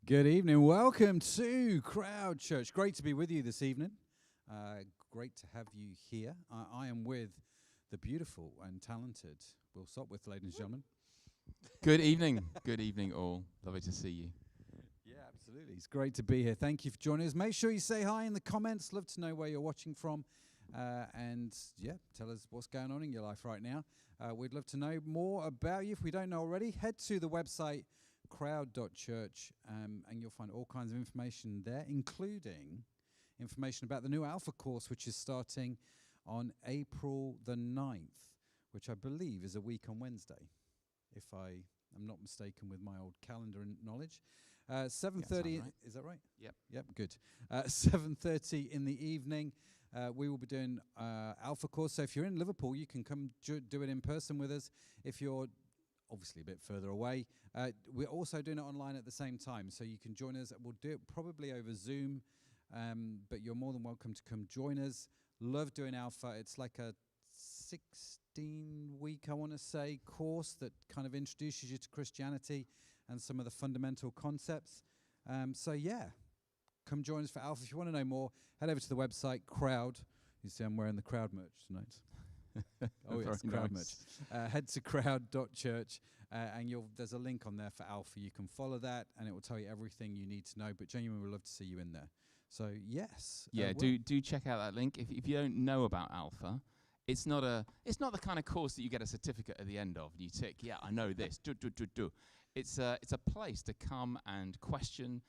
Good evening. Welcome to Crowd Church. Great to be with you this evening. Great to have you here. I am with the beautiful and talented Will Sopwith, ladies and gentlemen. Good evening. Good evening, all. Lovely to see you. Yeah, absolutely. It's great to be here. Thank you for joining us. Make sure you say hi in the comments. Love to know where you're watching from. And tell us what's going on in your life right now. We'd love to know more about you. If we don't know already, head to the website crowd.church, and you'll find all kinds of information there, including information about the new Alpha course, which is starting on April the 9th, which I believe is a week on Wednesday, if I am not mistaken with my old calendar and knowledge. 7:30, right. Is that right? Yep, good. 7:30 in the evening, we will be doing Alpha course. So if you're in Liverpool, you can come do it in person with us. If you're obviously a bit further away, we're also doing it online at the same time, so you can join us. We'll do it probably over Zoom, but you're more than welcome to come join us. Love doing Alpha. It's like a 16-week, I want to say, course that kind of introduces you to Christianity and some of the fundamental concepts. Come join us for Alpha. If you want to know more, head over to the website, Crowd. You see I'm wearing the Crowd merch tonight. Oh, yes, Crowd merch. Head to crowd.church, and there's a link on there for Alpha. You can follow that, and it will tell you everything you need to know. But genuinely, we'd love to see you in there. So, yes. Yeah, do check out that link. If you don't know about Alpha, it's not the kind of course that you get a certificate at the end of. You tick, yeah, I know this. Do. It's a place to come and question,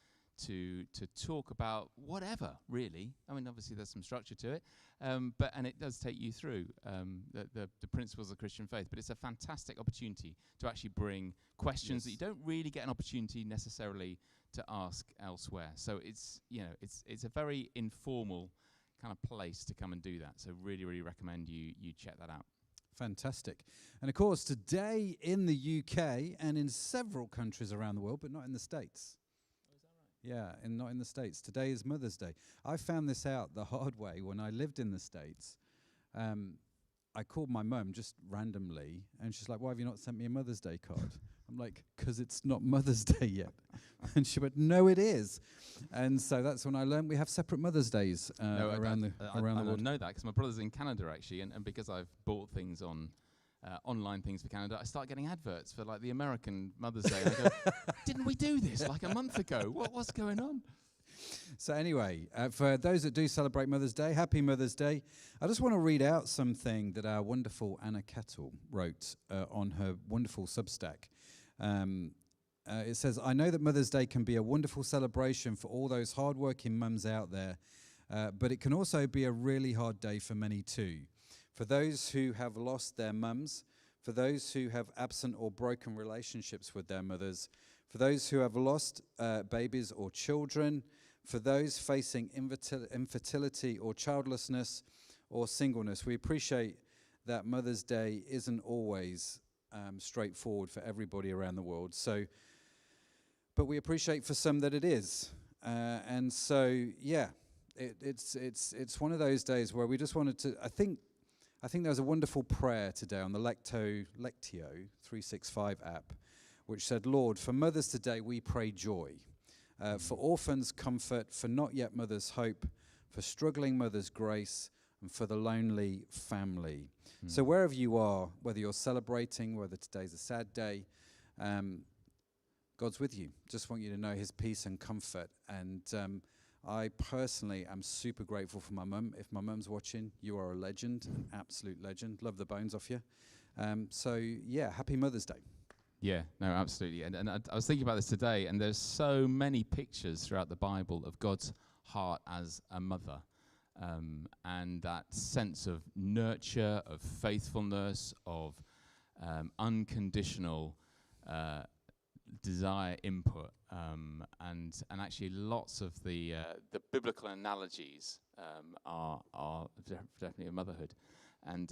to talk about whatever, really. I mean, obviously there's some structure to it, and it does take you through the principles of Christian faith. But it's a fantastic opportunity to actually bring questions that you don't really get an opportunity necessarily to ask elsewhere. So it's a very informal kind of place to come and do that. So really recommend you check that out. Fantastic. And of course, today in the UK and in several countries around the world, but not in the States. Yeah, and not in the States. Today is Mother's Day. I found this out the hard way when I lived in the States. I called my mum just randomly, and she's like, "Why have you not sent me a Mother's Day card?" I'm like, "'Cause it's not Mother's Day yet." And she went, "No, it is." And so that's when I learned we have separate Mother's Days around the world. I don't know that because my brother's in Canada, actually, and because I've bought things on online things for Canada, I start getting adverts for like the American Mother's Day. I go, didn't we do this like a month ago? What's going on? So anyway, for those that do celebrate Mother's Day, happy Mother's Day. I just want to read out something that our wonderful Anna Kettle wrote on her wonderful Substack. It says, "I know that Mother's Day can be a wonderful celebration for all those hardworking mums out there, but it can also be a really hard day for many too. For those who have lost their mums, for those who have absent or broken relationships with their mothers, for those who have lost babies or children, for those facing infertility or childlessness or singleness. We appreciate that Mother's Day isn't always straightforward for everybody around the world. But we appreciate for some that it is. It's one of those days where we just wanted to, I think there was a wonderful prayer today on the Lectio 365 app, which said, "Lord, for mothers today we pray joy. For orphans, comfort. For not yet mothers, hope. For struggling mothers, grace. And for the lonely, family." So wherever you are, whether you're celebrating, whether today's a sad day, God's with you. Just want you to know his peace and comfort. And I personally am super grateful for my mum. If my mum's watching, you are a legend, an absolute legend. Love the bones off you. Happy Mother's Day. Yeah, no, absolutely. And I was thinking about this today, and there's so many pictures throughout the Bible of God's heart as a mother, and that sense of nurture, of faithfulness, of unconditional desire input, and actually lots of the biblical analogies are definitely of motherhood. And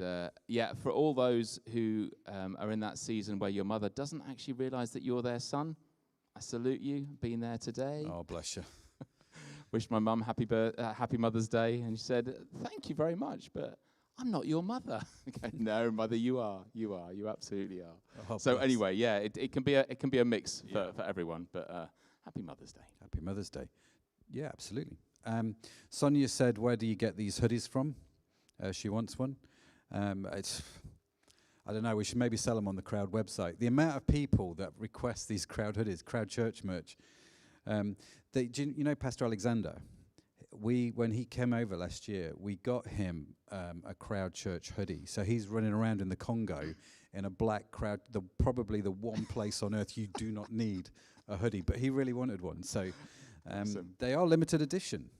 for all those who are in that season where your mother doesn't actually realize that you're their son, I salute you, being there today. Oh, bless you. Wished my mum happy Mother's Day, and she said, "Thank you very much, but I'm not your mother." Okay, no, mother, you are. You absolutely are. Oh, so bless. Anyway, it can be a mix for everyone. But Happy Mother's Day. Happy Mother's Day. Yeah, absolutely. Sonia said, where do you get these hoodies from? She wants one. I don't know, we should maybe sell them on the Crowd website. The amount of people that request these Crowd hoodies, Crowd Church merch. You know Pastor Alexander? When he came over last year, we got him a Crowd Church hoodie. So he's running around in the Congo in a black Crowd, probably the one place on earth you do not need a hoodie, but he really wanted one. So Awesome. they are limited edition,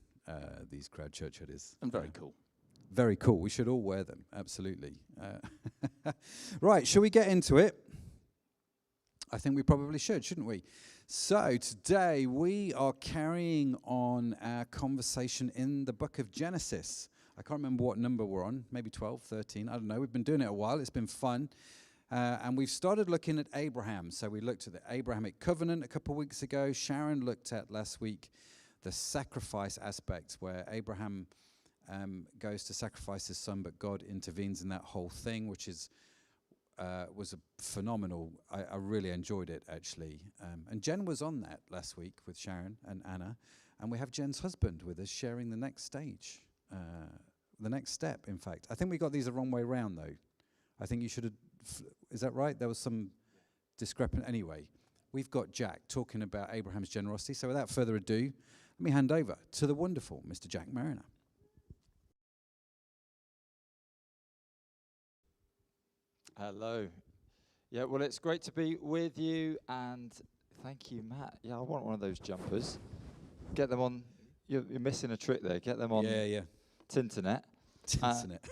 these Crowd Church hoodies. And very cool. Very cool. We should all wear them, absolutely. Right, shall we get into it? I think we probably should, shouldn't we? So today we are carrying on our conversation in the book of Genesis. I can't remember what number we're on, maybe 12, 13, I don't know. We've been doing it a while. It's been fun. And we've started looking at Abraham. So we looked at the Abrahamic covenant a couple of weeks ago. Sharon looked at last week the sacrifice aspect where Abraham goes to sacrifice his son, but God intervenes in that whole thing, which was a phenomenal. I really enjoyed it, actually. And Jen was on that last week with Sharon and Anna, and we have Jen's husband with us sharing the next stage, the next step, in fact. I think we got these the wrong way round, though. I think you should have, is that right? There was some discrepancy. Anyway, we've got Jack talking about Abraham's generosity. So without further ado, let me hand over to the wonderful Mr. Jack Mariner. Hello. Yeah, well, it's great to be with you, and thank you, Matt. Yeah, I want one of those jumpers. Get them on. You're missing a trick there. Get them on. Yeah. Tinternet. Tinternet.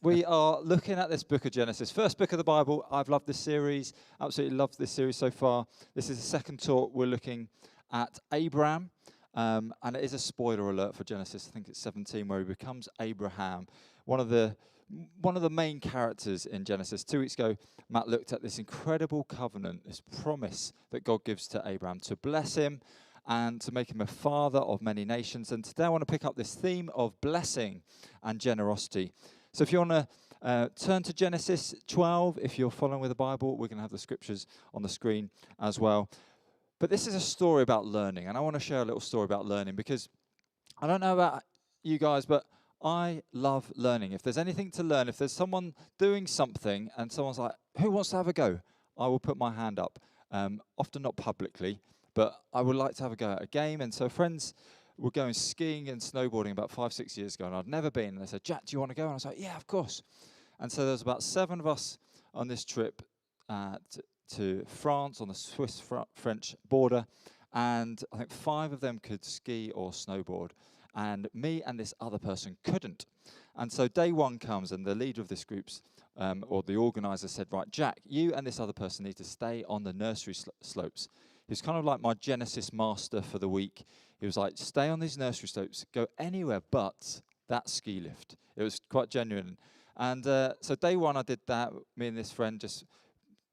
We are looking at this book of Genesis, first book of the Bible. I've loved this series. Absolutely loved this series so far. This is the second talk. We're looking at Abraham, and it is a spoiler alert for Genesis. I think it's 17, where he becomes Abraham, one of the main characters in Genesis. 2 weeks ago, Matt looked at this incredible covenant, this promise that God gives to Abraham to bless him and to make him a father of many nations. And today I want to pick up this theme of blessing and generosity. So if you want to turn to Genesis 12, if you're following with the Bible, we're going to have the scriptures on the screen as well. But this is a story about learning, and I want to share a little story about learning, because I don't know about you guys, but I love learning. If there's anything to learn, if there's someone doing something and someone's like, who wants to have a go? I will put my hand up, often not publicly, but I would like to have a go at a game. And so friends were going skiing and snowboarding about 5-6 years ago, and I'd never been. And they said, Jack, do you want to go? And I was like, yeah, of course. And so there was about 7 of us on this trip to France on the Swiss-French border. And I think 5 of them could ski or snowboard. And me and this other person couldn't. And so day 1 comes, and the leader of this group's, or the organizer said, right, Jack, you and this other person need to stay on the nursery slopes. He was kind of like my Genesis master for the week. He was like, stay on these nursery slopes, go anywhere but that ski lift. It was quite genuine. And so day 1, I did that. Me and this friend just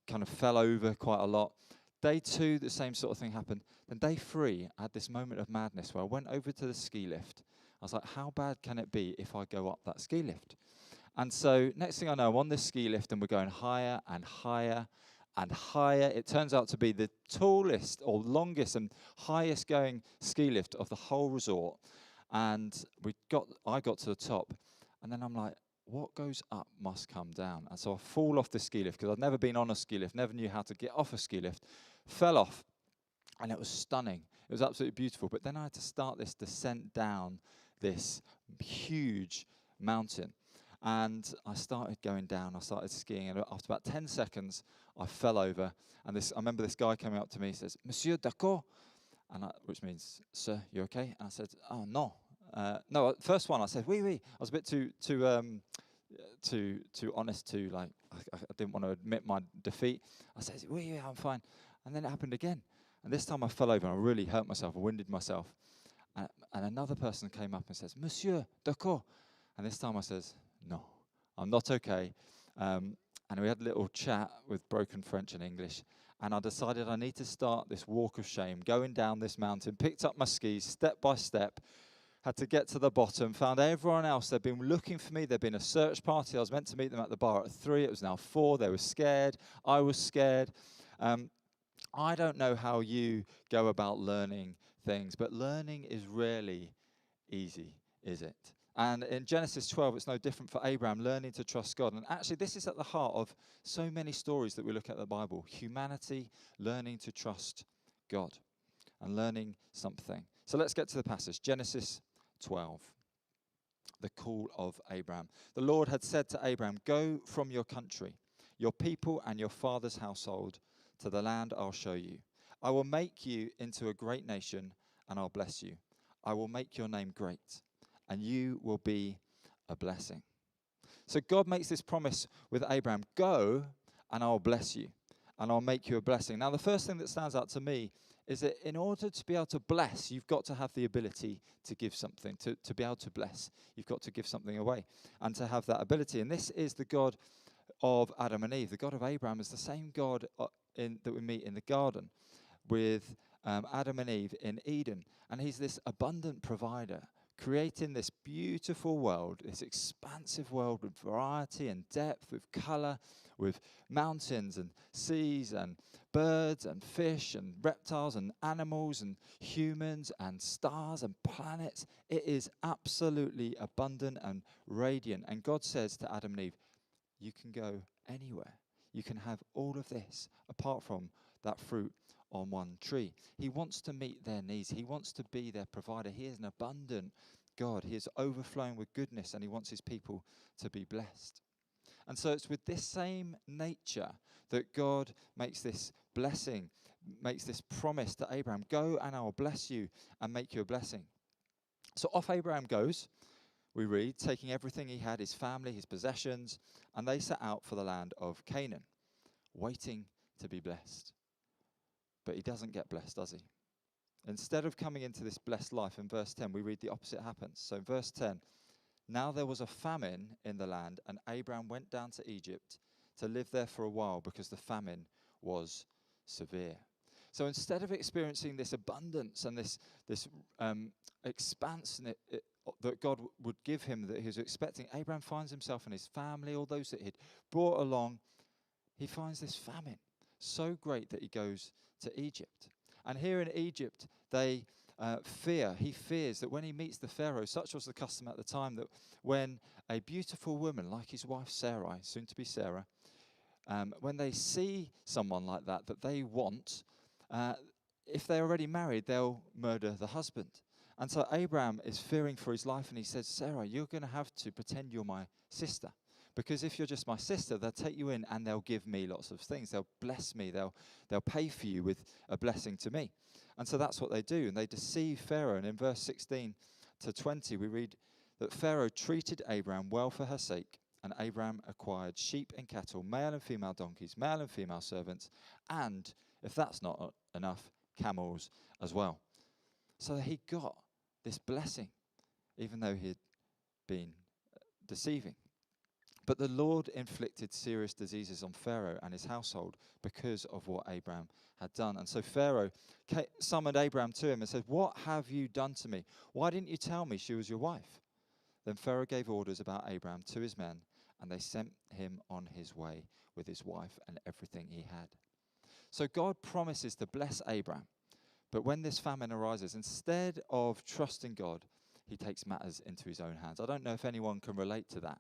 kind of fell over quite a lot. Day 2, the same sort of thing happened. Then day 3, I had this moment of madness where I went over to the ski lift. I was like, how bad can it be if I go up that ski lift? And so next thing I know, I'm on this ski lift, and we're going higher and higher and higher. It turns out to be the tallest or longest and highest going ski lift of the whole resort. And I got to the top, and then I'm like, what goes up must come down. And so I fall off the ski lift, because I'd never been on a ski lift, never knew how to get off a ski lift, fell off, and it was stunning. It was absolutely beautiful. But then I had to start this descent down this huge mountain. And I started going down. I started skiing. And after about 10 seconds, I fell over. And I remember this guy coming up to me. He says, Monsieur, d'accord? Which means, sir, you okay? And I said, oh, no. No, first one, I said, oui, oui. I was a bit too honest to, like, I didn't want to admit my defeat. I said, oui, I'm fine. And then it happened again. And this time I fell over, and I really hurt myself. I winded myself. And another person came up and says, Monsieur, d'accord? And this time I says, no, I'm not okay. And we had a little chat with broken French and English. And I decided I need to start this walk of shame, going down this mountain, picked up my skis step by step, had to get to the bottom, found everyone else. They'd been looking for me. There'd been a search party. I was meant to meet them at the bar at 3. It was now 4. They were scared. I was scared. I don't know how you go about learning things, but learning is rarely easy, is it? And in Genesis 12, it's no different for Abraham, learning to trust God. And actually, this is at the heart of so many stories that we look at in the Bible. Humanity learning to trust God and learning something. So let's get to the passage. Genesis 12, the call of Abraham. The Lord had said to Abraham, "Go from your country, your people and your father's household to the land I'll show you. I will make you into a great nation and I'll bless you. I will make your name great and you will be a blessing." So God makes this promise with Abraham, go and I'll bless you and I'll make you a blessing. Now, the first thing that stands out to me is that in order to be able to bless, you've got to have the ability to give something. To be able to bless, you've got to give something away and to have that ability. And this is the God of Adam and Eve. The God of Abraham is the same God that we meet in the garden with Adam and Eve in Eden. And he's this abundant provider, creating this beautiful world, this expansive world with variety and depth, with color, with mountains and seas and birds and fish and reptiles and animals and humans and stars and planets. It is absolutely abundant and radiant. And God says to Adam and Eve, you can go anywhere. You can have all of this apart from that fruit on one tree. He wants to meet their needs. He wants to be their provider. He is an abundant God. He is overflowing with goodness and he wants his people to be blessed. And so it's with this same nature that God makes this blessing, makes this promise to Abraham, go and I will bless you and make you a blessing. So off Abraham goes, we read, taking everything he had, his family, his possessions, and they set out for the land of Canaan, waiting to be blessed. But he doesn't get blessed, does he? Instead of coming into this blessed life, in verse 10, we read the opposite happens. So in verse 10, now there was a famine in the land, and Abraham went down to Egypt to live there for a while because the famine was severe. So instead of experiencing this abundance and this expanse that God would give him that he was expecting, Abraham finds himself and his family, all those that he'd brought along, he finds this famine so great that he goes to Egypt. And here in Egypt, they he fears that when he meets the Pharaoh, such was the custom at the time, that when a beautiful woman like his wife Sarai, soon to be Sarah, when they see someone like that they want, if they're already married, they'll murder the husband. And so Abraham is fearing for his life, and he says, Sarah, you're going to have to pretend you're my sister. Because if you're just my sister, they'll take you in and they'll give me lots of things. They'll bless me. They'll pay for you with a blessing to me. And so that's what they do. And they deceive Pharaoh. And in verse 16 to 20, we read that Pharaoh treated Abraham well for her sake. And Abraham acquired sheep and cattle, male and female donkeys, male and female servants, and, if that's not enough, camels as well. So he got this blessing, even though he'd been deceiving. But the Lord inflicted serious diseases on Pharaoh and his household because of what Abraham had done. And so Pharaoh summoned Abraham to him and said, what have you done to me? Why didn't you tell me she was your wife? Then Pharaoh gave orders about Abraham to his men, and they sent him on his way with his wife and everything he had. So God promises to bless Abraham. But when this famine arises, instead of trusting God, he takes matters into his own hands. I don't know if anyone can relate to that,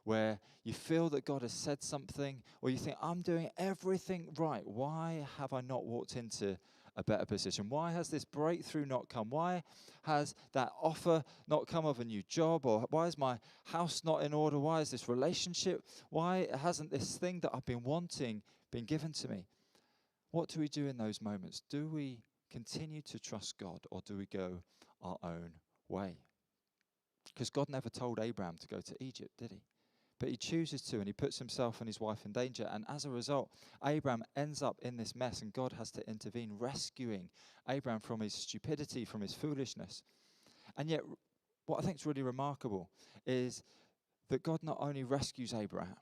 where you feel that God has said something, or you think, I'm doing everything right. Why have I not walked into a better position? Why has this breakthrough not come? Why has that offer not come of a new job? Or why is my house not in order? Why is this relationship? Why hasn't this thing that I've been wanting been given to me? What do we do in those moments? Do we continue to trust God, or do we go our own way? Because God never told Abraham to go to Egypt, did he? But he chooses to, and he puts himself and his wife in danger. And as a result, Abraham ends up in this mess, and God has to intervene, rescuing Abraham from his stupidity, from his foolishness. And yet, what I think is really remarkable is that God not only rescues Abraham,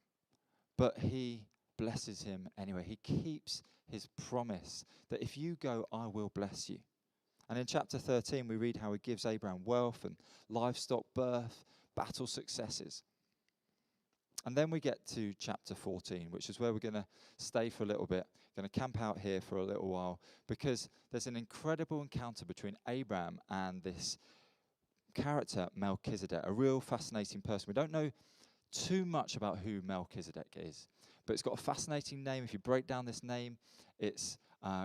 but he blesses him anyway. He keeps his promise that if you go, I will bless you. And in chapter 13, we read how he gives Abraham wealth and livestock, birth, battle successes. And then we get to chapter 14, which is where we're going to stay for a little bit, going to camp out here for a little while, because there's an incredible encounter between Abraham and this character, Melchizedek, a real fascinating person. We don't know too much about who Melchizedek is, but it's got a fascinating name. If you break down this name, it's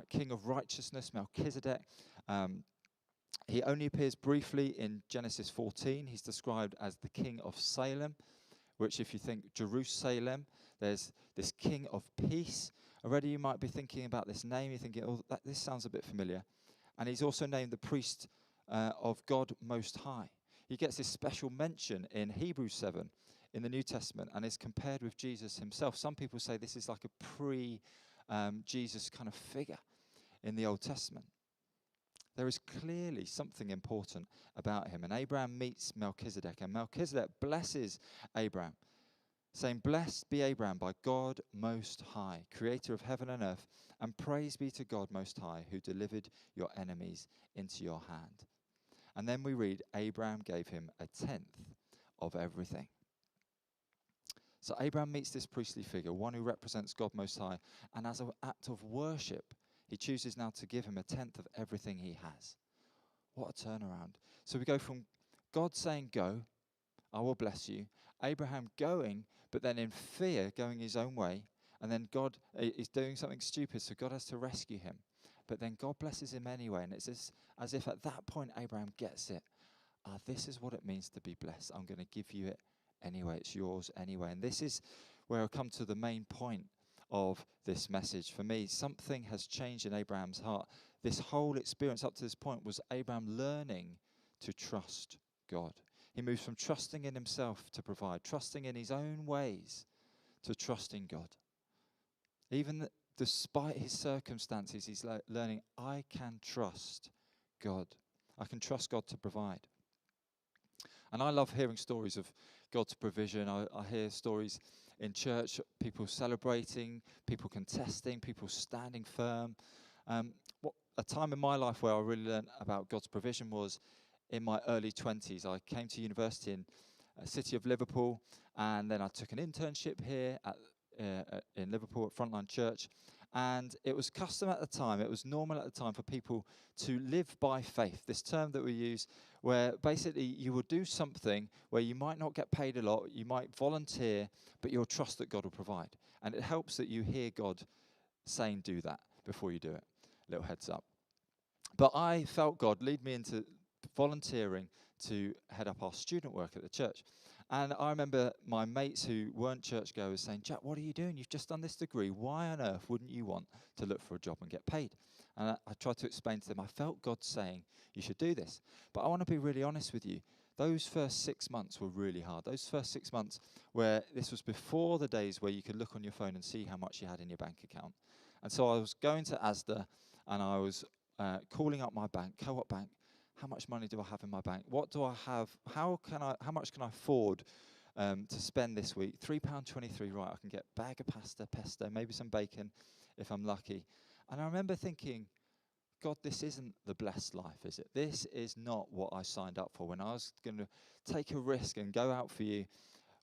King of Righteousness, Melchizedek. He only appears briefly in Genesis 14. He's described as the King of Salem, which, if you think Jerusalem, there's this King of Peace. Already you might be thinking about this name. You're thinking, oh, this sounds a bit familiar. And he's also named the priest of God Most High. He gets this special mention in Hebrews 7 in the New Testament and is compared with Jesus himself. Some people say this is like a pre-Jesus kind of figure in the Old Testament. There is clearly something important about him. And Abraham meets Melchizedek, and Melchizedek blesses Abraham, saying, "Blessed be Abraham by God Most High, creator of heaven and earth, and praise be to God Most High, who delivered your enemies into your hand." And then we read, Abraham gave him a tenth of everything. So Abraham meets this priestly figure, one who represents God Most High, and as an act of worship, he chooses now to give him a tenth of everything he has. What a turnaround. So we go from God saying, "Go, I will bless you," Abraham going, but then in fear, going his own way, and then God is doing something stupid, so God has to rescue him. But then God blesses him anyway, and it's as if at that point Abraham gets it. This is what it means to be blessed. I'm going to give you it anyway. It's yours anyway. And this is where I come to the main point of this message. For me, something has changed in Abraham's heart. This whole experience up to this point was Abraham learning to trust God. He moves from trusting in himself to provide, trusting in his own ways, to trusting God. Even despite his circumstances, he's learning, I can trust God. I can trust God to provide. And I love hearing stories of God's provision. I hear stories in church, people celebrating, people contesting, people standing firm. A time in my life where I really learned about God's provision was in my early 20s. I came to university in the city of Liverpool, and then I took an internship here in Liverpool at Frontline Church. And it was custom at the time, it was normal at the time for people to live by faith, this term that we use, where basically you will do something where you might not get paid a lot, you might volunteer, but you'll trust that God will provide. And it helps that you hear God saying do that before you do it. Little heads up. But I felt God lead me into volunteering to head up our student work at the church. And I remember my mates who weren't churchgoers saying, "Jack, what are you doing? You've just done this degree. Why on earth wouldn't you want to look for a job and get paid?" And I tried to explain to them, I felt God saying, you should do this. But I want to be really honest with you. Those first 6 months were really hard. Those first 6 months where this was before the days where you could look on your phone and see how much you had in your bank account. And so I was going to Asda and I was calling up my bank, Co-op Bank. How much money do I have in my bank? What do I have? How much can I afford to spend this week? £3.23, right, I can get a bag of pesto, maybe some bacon if I'm lucky. And I remember thinking, God, this isn't the blessed life, is it? This is not what I signed up for. When I was going to take a risk and go out for you,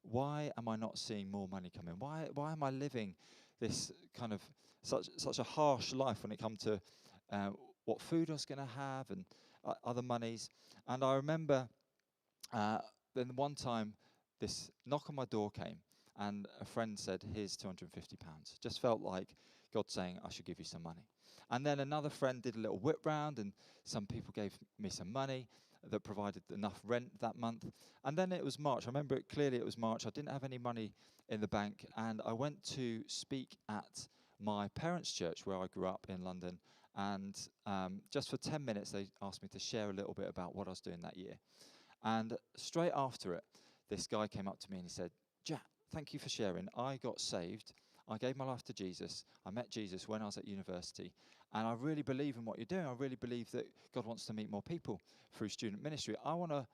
why am I not seeing more money come in? Why am I living this kind of such a harsh life when it comes to what food I was going to have and other monies? And I remember then one time this knock on my door came and a friend said, "Here's £250. Just felt like God saying I should give you some money. And then another friend did a little whip round and some people gave me some money that provided enough rent that month. And then it was March. I remember it clearly, it was March. I didn't have any money in the bank and I went to speak at my parents' church where I grew up in London. And just for 10 minutes, they asked me to share a little bit about what I was doing that year. And straight after it, this guy came up to me and he said, "Jack, thank you for sharing. I got saved. I gave my life to Jesus. I met Jesus when I was at university. And I really believe in what you're doing. I really believe that God wants to meet more people through student ministry. I want to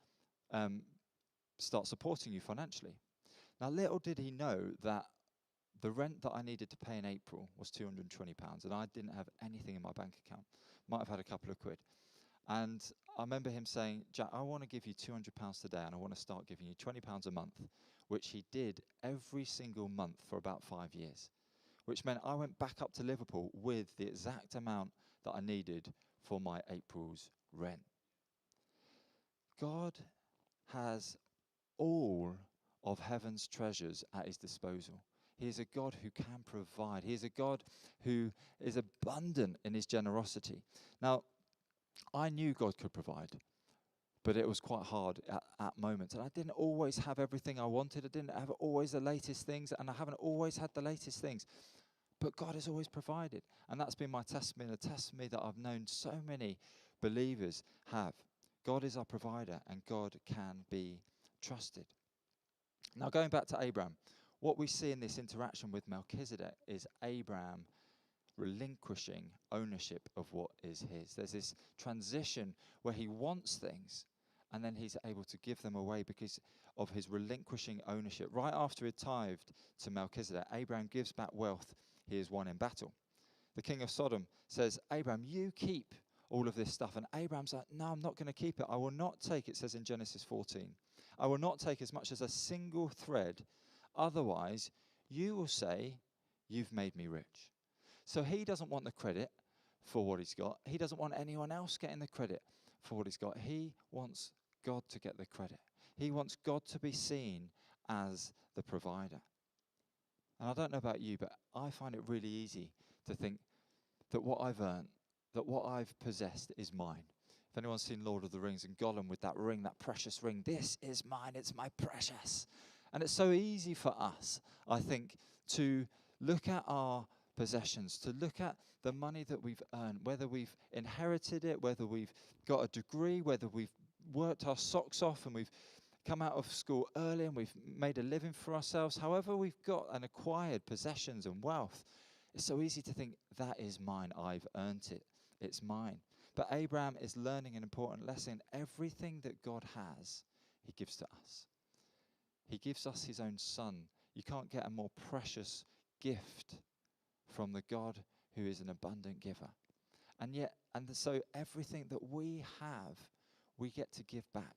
start supporting you financially." Now, little did he know that the rent that I needed to pay in April was £220, and I didn't have anything in my bank account. Might have had a couple of quid. And I remember him saying, "Jack, I want to give you £200 today, and I want to start giving you £20 a month. which he did every single month for about 5 years, which meant I went back up to Liverpool with the exact amount that I needed for my April's rent. God has all of heaven's treasures at his disposal. He is a God who can provide. He is a God who is abundant in his generosity. Now, I knew God could provide, but it was quite hard at moments. And I didn't always have everything I wanted. I didn't have always the latest things, and I haven't always had the latest things. But God has always provided. And that's been my testimony, and a testimony that I've known so many believers have. God is our provider, and God can be trusted. Now, going back to Abraham, what we see in this interaction with Melchizedek is Abraham relinquishing ownership of what is his. There's this transition where he wants things, and then he's able to give them away because of his relinquishing ownership. Right after he tithed to Melchizedek, Abraham gives back wealth he has won in battle. The king of Sodom says, Abraham, you keep all of this stuff. And Abraham's like, no, I'm not going to keep it. I will not take, it says in Genesis 14, I will not take as much as a single thread. Otherwise, you will say, you've made me rich. So he doesn't want the credit for what he's got. He doesn't want anyone else getting the credit for what he's got. He wants God to get the credit. He wants God to be seen as the provider. And I don't know about you, but I find it really easy to think that what I've earned, that what I've possessed is mine. If anyone's seen Lord of the Rings and Gollum with that ring, that precious ring, this is mine, it's my precious. And it's so easy for us, I think, to look at our possessions, to look at the money that we've earned, whether we've inherited it, whether we've got a degree, whether we've worked our socks off and we've come out of school early and we've made a living for ourselves, however we've got and acquired possessions and wealth, it's so easy to think, that is mine, I've earned it, it's mine. But Abraham is learning an important lesson. Everything that God has, he gives to us. He gives us his own son. You can't get a more precious gift from the God who is an abundant giver. And so everything that we have, we get to give back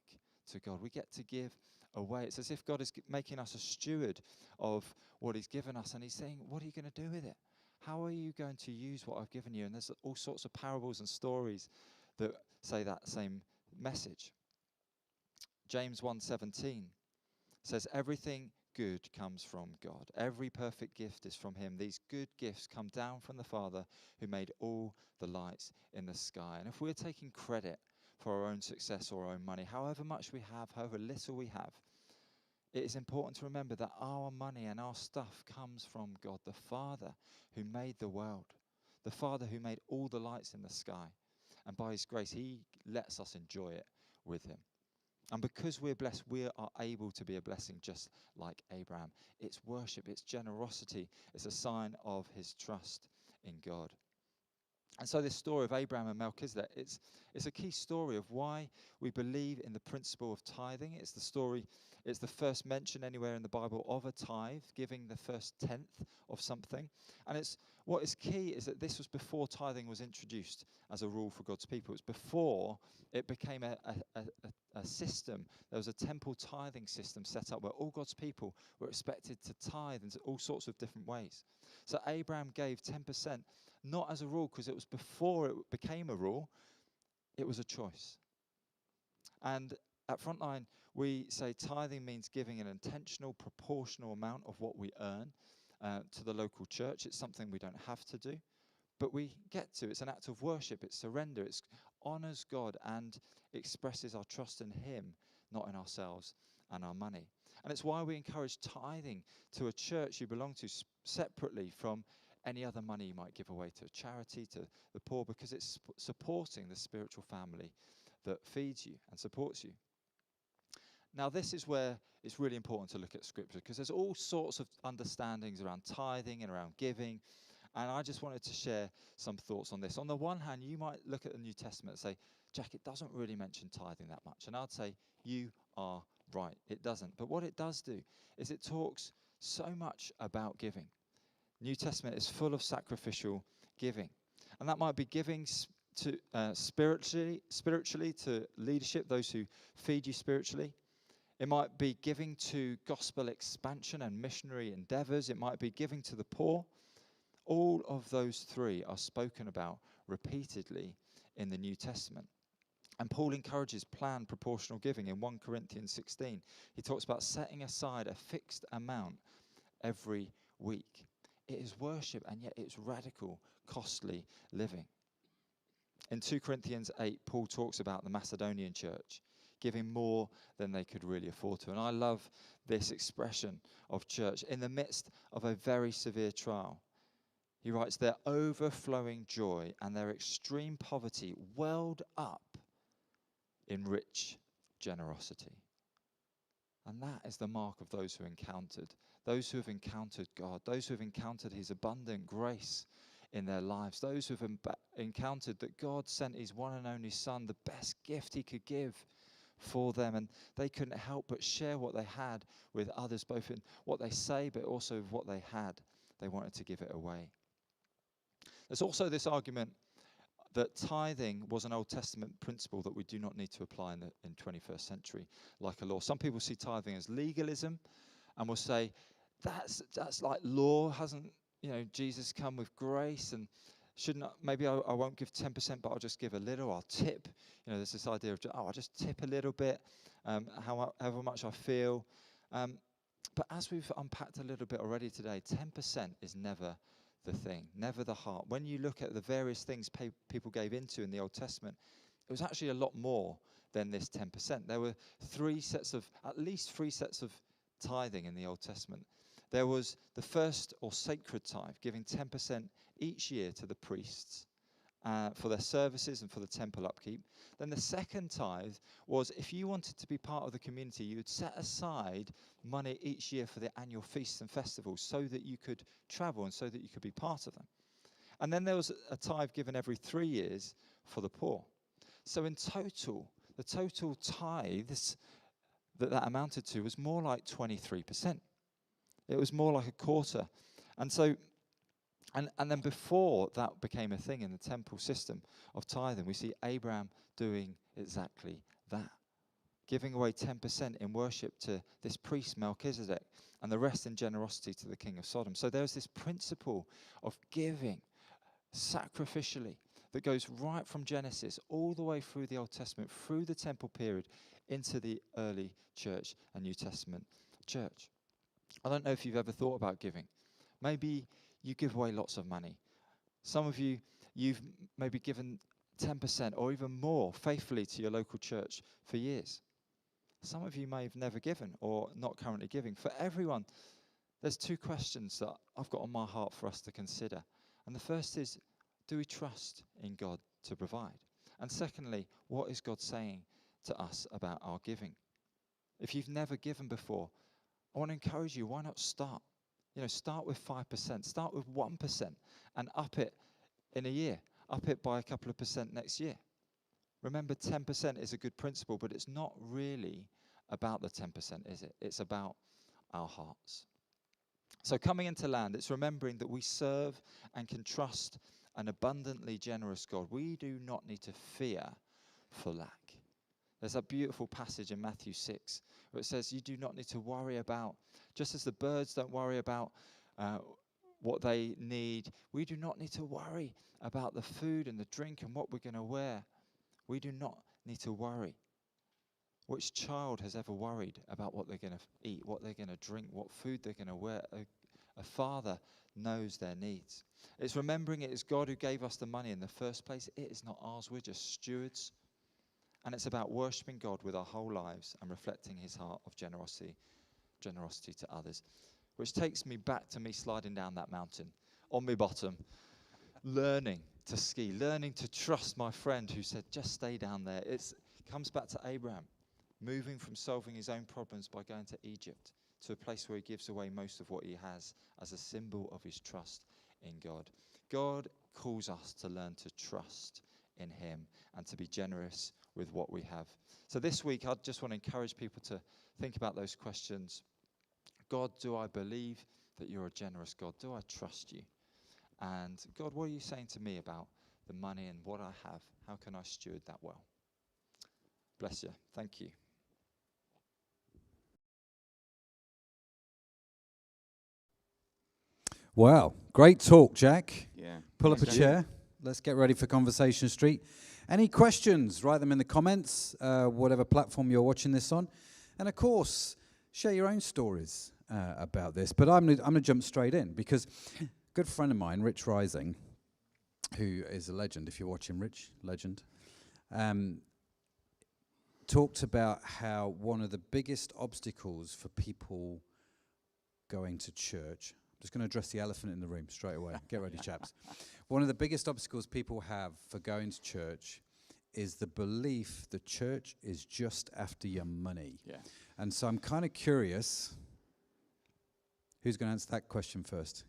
to God. We get to give away. It's as if God is making us a steward of what he's given us, and he's saying, what are you going to do with it? How are you going to use what I've given you? And there's all sorts of parables and stories that say that same message. James 1:17 says, everything good comes from God. Every perfect gift is from him. These good gifts come down from the Father who made all the lights in the sky. And if we're taking credit for our own success or our own money, however much we have, however little we have, it is important to remember that our money and our stuff comes from God, the Father who made the world, the Father who made all the lights in the sky. And by his grace, he lets us enjoy it with him. And because we're blessed, we are able to be a blessing just like Abraham. It's worship, it's generosity, it's a sign of his trust in God. And so this story of Abraham and Melchizedek, it's a key story of why we believe in the principle of tithing. It's the first mention anywhere in the Bible of a tithe, giving the first tenth of something. And what is key is that this was before tithing was introduced as a rule for God's people. It's before it became a system. There was a temple tithing system set up where all God's people were expected to tithe in all sorts of different ways. So Abraham gave 10%, not as a rule, because it was before it became a rule, it was a choice. And at Frontline, we say tithing means giving an intentional, proportional amount of what we earn to the local church. It's something we don't have to do, but we get to. It's an act of worship, it's surrender, it honors God and expresses our trust in him, not in ourselves and our money. And it's why we encourage tithing to a church you belong to separately from any other money you might give away to a charity, to the poor, because it's supporting the spiritual family that feeds you and supports you. Now, this is where it's really important to look at Scripture, because there's all sorts of understandings around tithing and around giving, and I just wanted to share some thoughts on this. On the one hand, you might look at the New Testament and say, Jack, it doesn't really mention tithing that much. And I'd say, you are right, it doesn't. But what it does do is it talks so much about giving. New Testament is full of sacrificial giving. And that might be giving to spiritually to leadership, those who feed you spiritually. It might be giving to gospel expansion and missionary endeavors. It might be giving to the poor. All of those three are spoken about repeatedly in the New Testament. And Paul encourages planned proportional giving in 1 Corinthians 16. He talks about setting aside a fixed amount every week. It is worship, and yet it's radical, costly living. In 2 Corinthians 8, Paul talks about the Macedonian church giving more than they could really afford to. And I love this expression of church in the midst of a very severe trial. He writes, their overflowing joy and their extreme poverty welled up in rich generosity. And that is the mark of those who have encountered God, those who have encountered his abundant grace in their lives, those who have encountered that God sent his one and only Son, the best gift he could give for them, and they couldn't help but share what they had with others, both in what they say, but also what they had. They wanted to give it away. There's also this argument that tithing was an Old Testament principle that we do not need to apply in 21st century like a law. Some people see tithing as legalism and will say, that's like law. Hasn't, Jesus come with grace, and maybe I won't give 10%, but I'll just give a little, I'll tip. There's this idea of, I'll just tip a little bit, however much I feel. But as we've unpacked a little bit already today, 10% is never the thing, never the heart. When you look at the various things people gave into in the Old Testament, it was actually a lot more than this 10%. There were at least three sets of tithing in the Old Testament. There was the first or sacred tithe, giving 10% each year to the priests for their services and for the temple upkeep. Then the second tithe was if you wanted to be part of the community, you would set aside money each year for the annual feasts and festivals so that you could travel and so that you could be part of them. And then there was a tithe given every 3 years for the poor. So in total, the total tithes that amounted to was more like 23%. It was more like a quarter. And so, and then before that became a thing in the temple system of tithing, we see Abraham doing exactly that, giving away 10% in worship to this priest Melchizedek, and the rest in generosity to the king of Sodom. So there's this principle of giving sacrificially that goes right from Genesis all the way through the Old Testament, through the temple period, into the early church and New Testament church. I don't know if you've ever thought about giving. Maybe you give away lots of money. Some of you've maybe given 10% or even more faithfully to your local church for years. Some of you may have never given or not currently giving. For everyone, there's two questions that I've got on my heart for us to consider. And the first is, do we trust in God to provide? And secondly, what is God saying to us about our giving? If you've never given before, I want to encourage you, why not start? Start with 5%, start with 1%, and up it in a year. Up it by a couple of percent next year. Remember, 10% is a good principle, but it's not really about the 10%, is it? It's about our hearts. So coming into land, it's remembering that we serve and can trust an abundantly generous God. We do not need to fear for lack. There's a beautiful passage in Matthew 6 where it says you do not need to worry about, just as the birds don't worry about what they need, we do not need to worry about the food and the drink and what we're going to wear. We do not need to worry. Which child has ever worried about what they're going to eat, what they're going to drink, what food they're going to wear? A father knows their needs. It's remembering it is God who gave us the money in the first place. It is not ours. We're just stewards. And it's about worshiping God with our whole lives and reflecting his heart of generosity to others. Which takes me back to me sliding down that mountain on my bottom, learning to ski, learning to trust my friend who said, just stay down there. It comes back to Abraham, moving from solving his own problems by going to Egypt to a place where he gives away most of what he has as a symbol of his trust in God. God calls us to learn to trust in him and to be generous with what we have. So this week, I just want to encourage people to think about those questions. God, do I believe that you're a generous God? Do I trust you? And God, what are you saying to me about the money and what I have? How can I steward that well? Bless you. Thank you. Well, great talk, Jack. Yeah. Pull up a Thanks, chair. Let's get ready for Conversation Street. Any questions? Write them in the comments, whatever platform you're watching this on. And of course, share your own stories about this. But I'm going to jump straight in because a good friend of mine, Rich Rising, who is a legend, if you're watching Rich, legend, talked about how one of the biggest obstacles for people going to church, I'm just going to address the elephant in the room straight away. Get ready, chaps. One of the biggest obstacles people have for going to church is the belief that church is just after your money. Yeah. And so I'm kind of curious, who's going to answer that question first?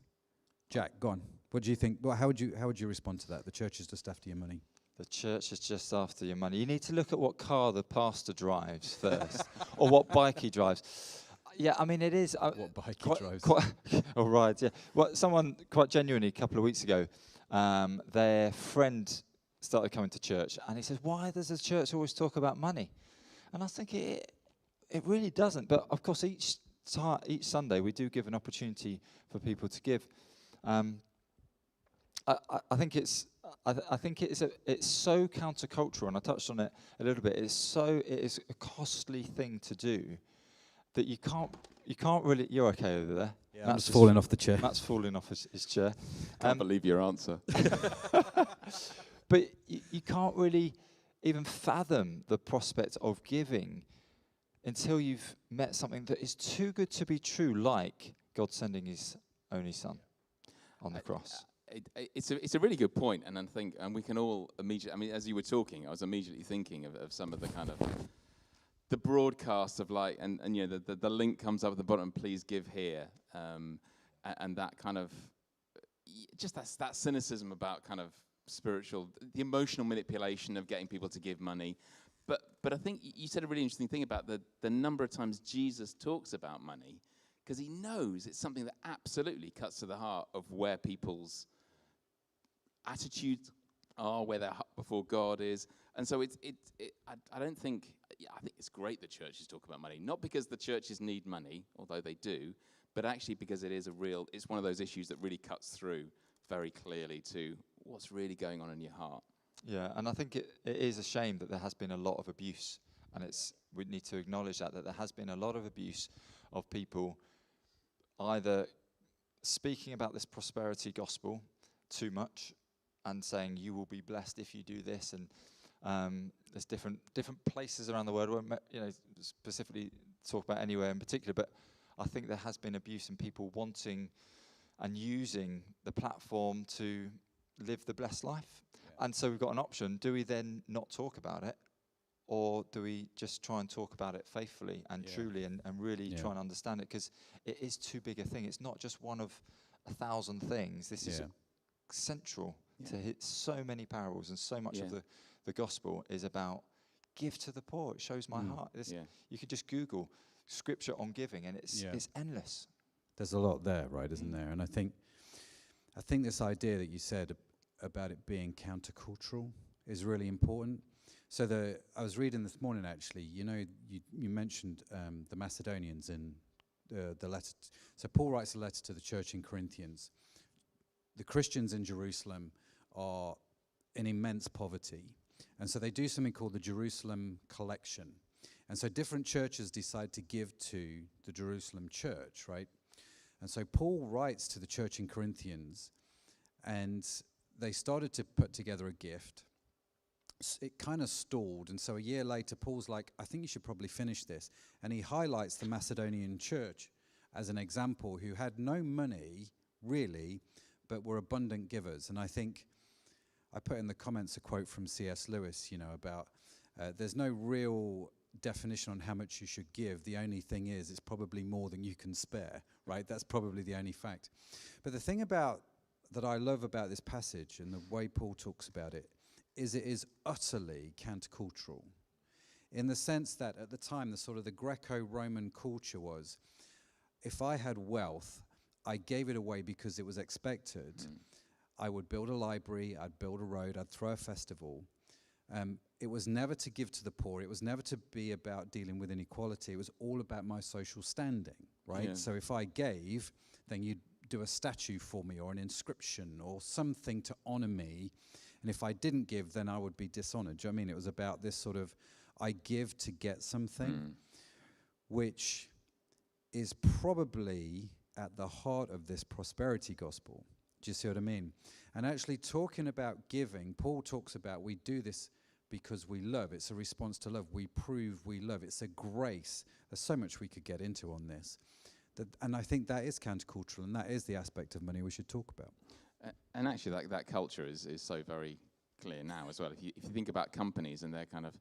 Jack, go on. What do you think? Well, how would you respond to that? The church is just after your money. The church is just after your money. You need to look at what car the pastor drives first, or what bike he drives. Yeah, I mean, it is. What bike he drives. Or rides, yeah. Well, someone quite genuinely a couple of weeks ago, their friend started coming to church, and he says, "Why does the church always talk about money?" And I was thinking, it really doesn't. But of course, each Sunday we do give an opportunity for people to give. I think it's so countercultural, and I touched on it a little bit. It is a costly thing to do that you can't really. You're okay over there. Yeah, I'm just falling off the chair. Matt's falling off his chair. Can't believe your answer. But you can't really even fathom the prospect of giving until you've met something that is too good to be true, like God sending His only Son on the cross. It's a really good point, and I think, and we can all immediately. I mean, as you were talking, I was immediately thinking of some of the kind of the broadcast of like, and you know, the link comes up at the bottom. Please give here, and that kind of just that cynicism about kind of spiritual, the emotional manipulation of getting people to give money. But I think you said a really interesting thing about the number of times Jesus talks about money, because he knows it's something that absolutely cuts to the heart of where people's attitudes are, where their heart before God is. And so I don't think, I think it's great that churches talk about money, not because the churches need money, although they do, but actually because it's one of those issues that really cuts through very clearly to what's really going on in your heart. Yeah, and I think it is a shame that there has been a lot of abuse, and we need to acknowledge that there has been a lot of abuse of people either speaking about this prosperity gospel too much and saying you will be blessed if you do this, and there's different places around the world. I won't specifically talk about anywhere in particular, but I think there has been abuse in people wanting and using the platform to live the blessed life. Yeah. And so we've got an option. Do we then not talk about it, or do we just try and talk about it faithfully and truly and really try and understand it? Because it is too big a thing. It's not just one of 1,000 things. This is central to hit so many parables, and so much of the gospel is about give to the poor. It shows my heart. You could just Google scripture on giving, and it's endless. There's a lot there, right, isn't there? And I think this idea that you said about it being countercultural is really important. So I was reading this morning, actually, you mentioned the Macedonians in the letter. So Paul writes a letter to the church in Corinthians. The Christians in Jerusalem are in immense poverty. And so they do something called the Jerusalem Collection. And so different churches decide to give to the Jerusalem church, right? And so Paul writes to the church in Corinthians, and they started to put together a gift. It kind of stalled, and so a year later, Paul's like, I think you should probably finish this. And he highlights the Macedonian church as an example, who had no money, really, but were abundant givers. And I think I put in the comments a quote from C.S. Lewis, about there's no real definition on how much you should give. The only thing is, it's probably more than you can spare, right? That's probably the only fact. But the thing that I love about this passage and the way Paul talks about it is utterly countercultural, in the sense that at the time, the sort of the Greco-Roman culture was, if I had wealth, I gave it away because it was expected. I would build a library, I'd build a road, I'd throw a festival. It was never to give to the poor. It was never to be about dealing with inequality. It was all about my social standing, right? Yeah. So if I gave, then do a statue for me or an inscription or something to honor me. And if I didn't give, then I would be dishonored. Do you know what I mean? It was about this sort of, I give to get something, which is probably at the heart of this prosperity gospel. Do you see what I mean? And actually talking about giving, Paul talks about we do this because we love. It's a response to love. We prove we love. It's a grace. There's so much we could get into on this. And I think that is countercultural, and that is the aspect of money we should talk about. And actually that culture is so very clear now as well. If you think about companies and they're kind of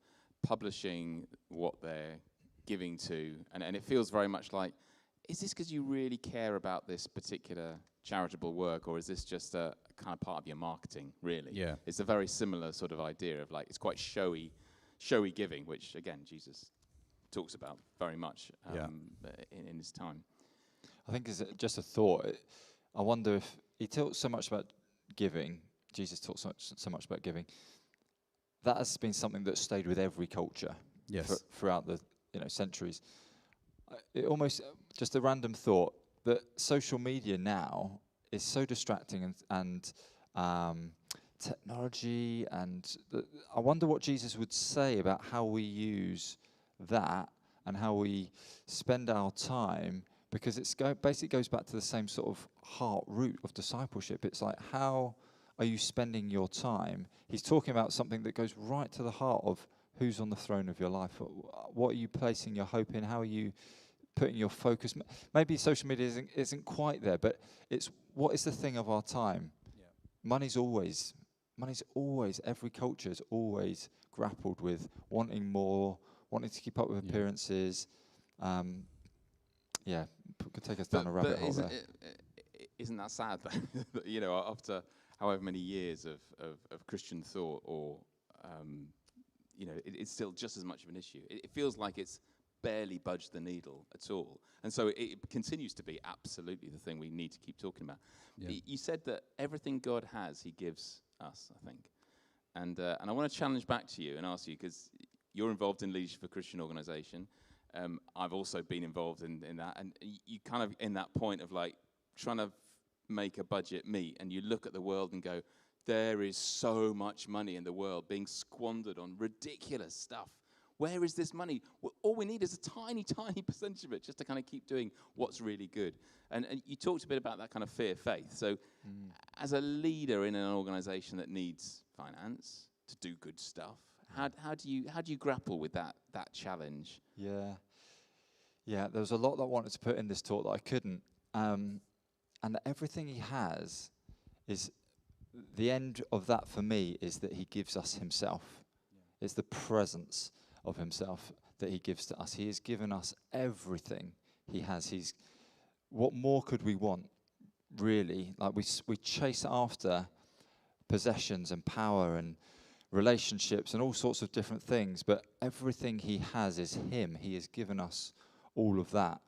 publishing what they're giving to, and it feels very much like, is this because you really care about this particular charitable work, or is this just a kind of part of your marketing, really? Yeah. It's a very similar sort of idea of like, it's quite showy giving, which again, Jesus talks about very much in his time. I think it's just a thought. I wonder if he talks so much about giving, Jesus talks so much about giving, that has been something that's stayed with every culture throughout the centuries. It almost, just a random thought, that social media now is so distracting and technology, and I wonder what Jesus would say about how we use that and how we spend our time, because it's basically goes back to the same sort of heart root of discipleship. It's like, how are you spending your time? He's talking about something that goes right to the heart of who's on the throne of your life. What are you placing your hope in? How are you putting your focus? Maybe social media isn't quite there, but it's what is the thing of our time? Yeah. Money's always, every culture's always grappled with wanting more, wanting to keep up with appearances. Could take us down a rabbit hole there. Isn't that sad, though? After however many years of Christian thought, or it's still just as much of an issue. It feels like it's barely budged the needle at all, and so it continues to be absolutely the thing we need to keep talking about. Yeah. You said that everything God has, He gives us, I think, and I want to challenge back to you and ask you, because you're involved in leadership of a Christian organisation. I've also been involved in that, and you kind of in that point of like trying to make a budget meet, and you look at the world and go, there is so much money in the world being squandered on ridiculous stuff. Where is this money? Well, all we need is a tiny, tiny percentage of it just to kind of keep doing what's really good. And you talked a bit about that kind of fear faith. So as a leader in an organization that needs finance to do good stuff, how do you grapple with that challenge? Yeah, there was a lot that I wanted to put in this talk that I couldn't. And everything He has is, the end of that for me is that He gives us Himself. Yeah. It's the presence of Himself that He gives to us. He has given us everything He has. What more could we want, really? Like we chase after possessions and power and relationships and all sorts of different things, but everything He has is Him. He has given us all of that.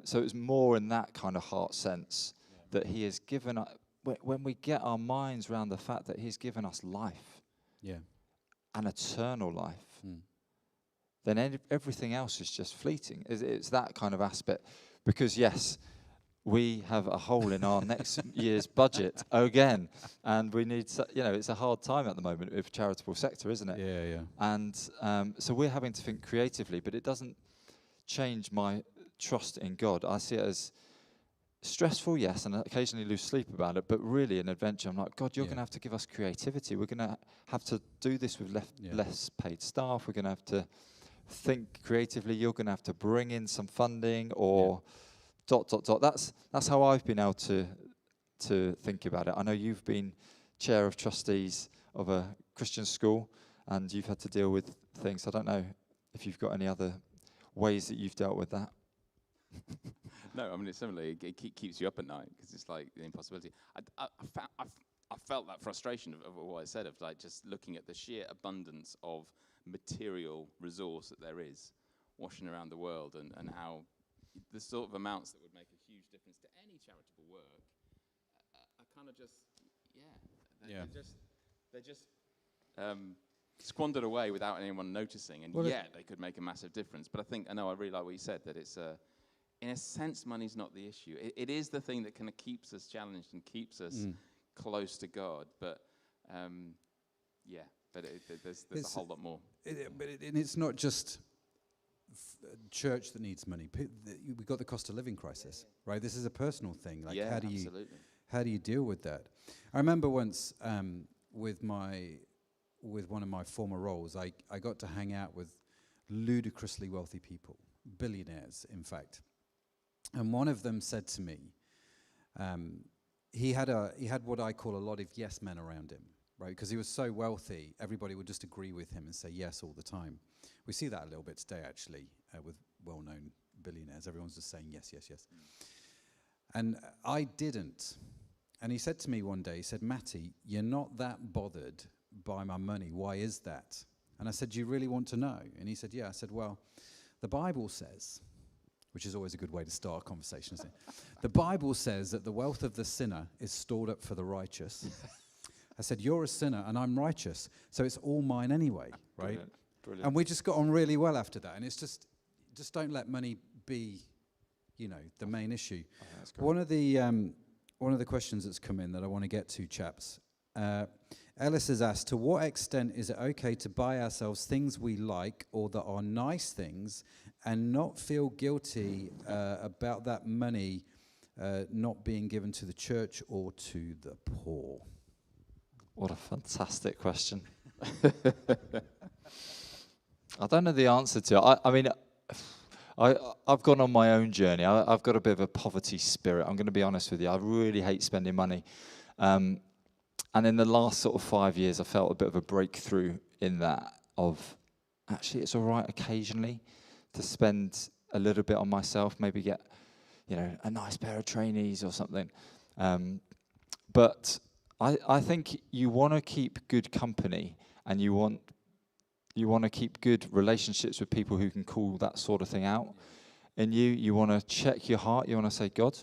So it's more in that kind of heart sense that He has given us, when we get our minds around the fact that He's given us life, an eternal life, then everything else is just fleeting. It's that kind of aspect. Because yes, we have a hole in our next year's budget again, and we need, it's a hard time at the moment with charitable sector, isn't it? Yeah. And so we're having to think creatively, but it doesn't change my trust in God. I see it as stressful, yes, and I occasionally lose sleep about it, but really an adventure. I'm like, God, you're going to have to give us creativity. We're going to have to do this with less paid staff. We're going to have to think creatively. You're going to have to bring in some funding or... That's how I've been able to think about it. I know you've been chair of trustees of a Christian school, and you've had to deal with things. I don't know if you've got any other ways that you've dealt with that. No, I mean, it's similarly, it keeps you up at night, because it's like the impossibility. I felt that frustration of what I said, of like just looking at the sheer abundance of material resource that there is washing around the world, and how the sort of amounts that would make a huge difference to any charitable work are kind of just, they're just squandered away without anyone noticing, and they could make a massive difference. But I really like what you said, that it's in a sense, money's not the issue. It is the thing that kind of keeps us challenged and keeps us close to God. But there's a whole lot more. And it's not just church that needs money. We've got the cost of living crisis, right? This is a personal thing. Like, how do you deal with that? I remember once with one of my former roles, I got to hang out with ludicrously wealthy people, billionaires, in fact. And one of them said to me, he had what I call a lot of yes men around him, right? Because he was so wealthy, everybody would just agree with him and say yes all the time. We see that a little bit today, actually, with well-known billionaires. Everyone's just saying yes, yes, yes. And I didn't. And he said to me one day, he said, Matty, you're not that bothered by my money. Why is that? And I said, do you really want to know? And he said, yeah. I said, well, the Bible says, which is always a good way to start a conversation, isn't it? The Bible says that the wealth of the sinner is stored up for the righteous. I said, you're a sinner and I'm righteous, so it's all mine anyway, right? Brilliant. And we just got on really well after that. And it's just don't let money be, the main issue. Oh, that's great. One of the questions that's come in that I want to get to, chaps. Ellis has asked, to what extent is it okay to buy ourselves things we like or that are nice things and not feel guilty about that money not being given to the church or to the poor? What a fantastic question. I don't know the answer to it. I mean, I've gone on my own journey. I've got a bit of a poverty spirit. I'm going to be honest with you. I really hate spending money. And in the last sort of 5 years, I felt a bit of a breakthrough in that of, actually, it's all right occasionally to spend a little bit on myself, maybe get, a nice pair of trainees or something. But I think you want to keep good company, and you want to keep good relationships with people who can call that sort of thing out. And you want to check your heart. You want to say, God,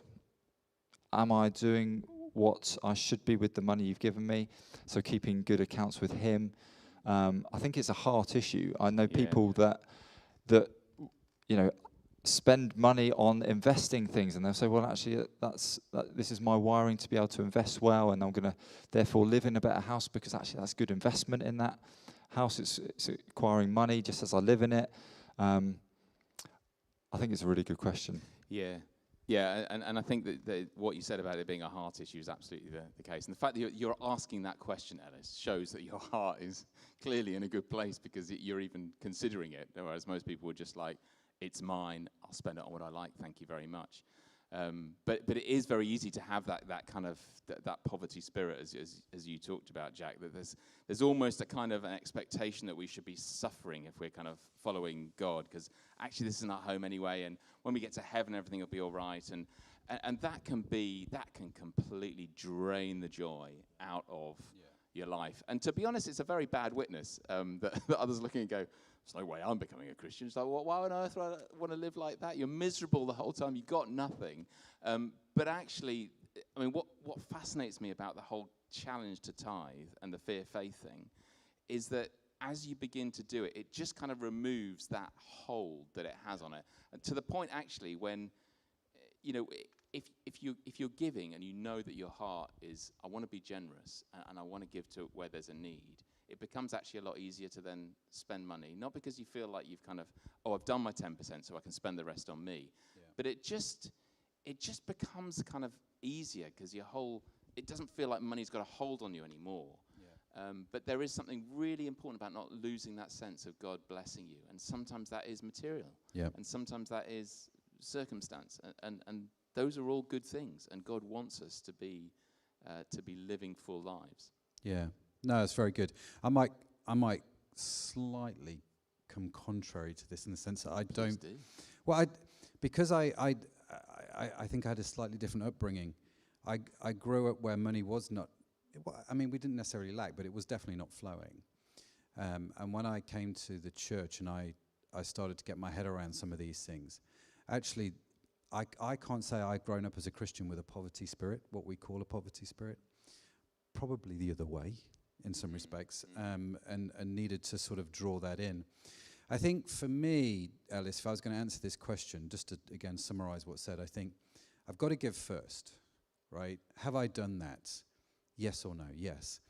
am I doing what I should be with the money you've given me? So keeping good accounts with him. I think it's a heart issue. I know people that spend money on investing things, and they'll say, well, actually, this is my wiring to be able to invest well, and I'm going to therefore live in a better house because actually that's good investment in that house. It's acquiring money just as I live in it. I think it's a really good question. Yeah, and I think that what you said about it being a heart issue is absolutely the case. And the fact that you're asking that question, Ellis, shows that your heart is clearly in a good place because you're even considering it, whereas most people are just like, it's mine, I'll spend it on what I like, thank you very much. But it is very easy to have that kind of that poverty spirit, as you talked about, Jack. That there's almost a kind of an expectation that we should be suffering if we're kind of following God, because actually this isn't our home anyway, and when we get to heaven, everything will be all right. And that can completely drain the joy out of your life. And to be honest, it's a very bad witness that others looking and go, there's no way I'm becoming a Christian. It's like, well, why on earth would I want to live like that? You're miserable the whole time. You've got nothing. But actually, I mean, what fascinates me about the whole challenge to tithe and the fear faith thing is that as you begin to do it, it just kind of removes that hold that it has on it. And to the point, actually, when, if you're giving and you know that your heart is, I want to be generous and I want to give to where there's a need, it becomes actually a lot easier to then spend money. Not because you feel like you've kind of, I've done my 10% so I can spend the rest on me. Yeah. But it just becomes kind of easier because it doesn't feel like money's got a hold on you anymore. Yeah. But there is something really important about not losing that sense of God blessing you. And sometimes that is material. Yeah. And sometimes that is circumstance. And those are all good things. And God wants us to be living full lives. Yeah. No, it's very good. I might slightly come contrary to this in the sense that I don't. Do. Well, because I think I had a slightly different upbringing. I grew up where money was not. I mean, we didn't necessarily lack, but it was definitely not flowing. And when I came to the church and I started to get my head around some of these things, actually, I can't say I'd grown up as a Christian with a poverty spirit, what we call a poverty spirit. Probably the other way in some respects, and needed to sort of draw that in. I think for me, Ellis, if I was going to answer this question, just to, again, summarize what's said, I think I've got to give first, right? Have I done that? Yes or no? Yes.